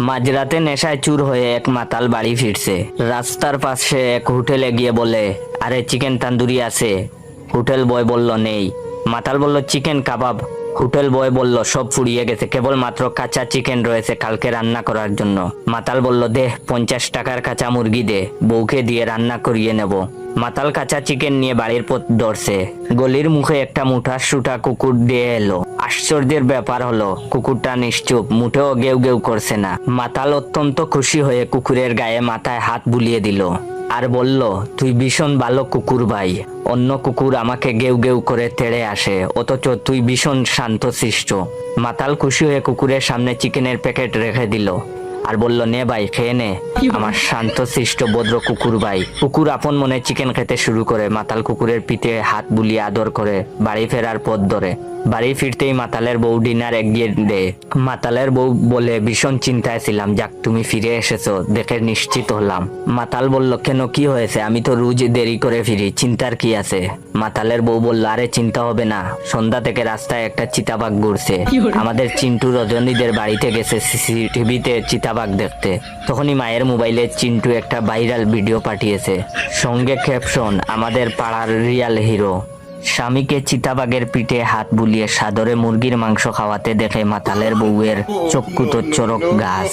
মাঝরাতে নেশায় চুর হয়ে এক মাতাল বাড়ি ফিরছে। রাস্তার পাশে এক হোটেলে গিয়ে বলে, আরে চিকেন তান্দুরি আছে? হোটেল বয় বলল নেই। মাতাল বলল চিকেন কাবাব। হোটেল বয় বলল সব ফুরিয়ে গেছে, কেবল মাত্র কাঁচা চিকেন রয়েছে কালকে রান্না করার জন্য। মাতাল বলল দে 50 টাকার কাঁচা মুরগি দে, বউকে দিয়ে রান্না করিয়ে নেব। মাতাল কাঁচা চিকেন নিয়ে বাড়ির পথ ধরছে। গলির মুখে একটা মুঠা সুটা কুকুর দিয়ে এলো। আশ্চর্যের ব্যাপার হলো কুকুরটা নিশ্চুপ, মুঠেও গেউ গেউ করছে না। মাতাল অত্যন্ত খুশি হয়ে কুকুরের গায়ে মাথায় হাত বুলিয়ে দিল আর বলল, তুই ভীষণ ভালো কুকুর ভাই। অন্য কুকুর আমাকে গেউ গেউ করে তেড়ে আসে, অথচ তুই ভীষণ শান্তশিষ্ট। মাতাল খুশি হয়ে কুকুরের সামনে চিকেনের প্যাকেট রেখে দিল আর বলল, নে ভাই খেয়ে নে, আমার শান্তশিষ্ট ভদ্র কুকুর ভাই। কুকুর আপন মনে চিকেন খেতে শুরু করে। মাতাল কুকুরের পিঠে হাত বুলিয়ে আদর করে বাড়ি ফেরার পথ ধরে। বাড়ি ফিরতেই মাতালের বউ ডিনার এগিয়ে দেয়। মাতালের বউ বলে, ভীষণ চিন্তায় ছিলাম, যাক তুমি ফিরে এসেছো দেখে নিশ্চিত হলাম। মাতাল বলল, কেন কি হয়েছে? আমি তো রোজ দেরি করে ফিরি, চিন্তার কি আছে? মাতালের বউ বলল, আরে চিন্তা হবে না, সন্ধ্যা থেকে রাস্তায় একটা চিতাবাঘ ঘুরছে। আমাদের চিন্টু রজনীদের বাড়িতে গেছে সিসিটিভিতে চিতাবাঘ দেখতে। তখনই মায়ের মোবাইলে চিন্টু একটা ভাইরাল ভিডিও পাঠিয়েছে, সঙ্গে ক্যাপশন, আমাদের পাড়ার রিয়াল হিরো। স্বামীকে চিতাবাঘের পিঠে হাত বুলিয়ে সাদরে মুরগির মাংস খাওয়াতে দেখে মাতালের বউয়ের চক্ষু তো চরক গাছ।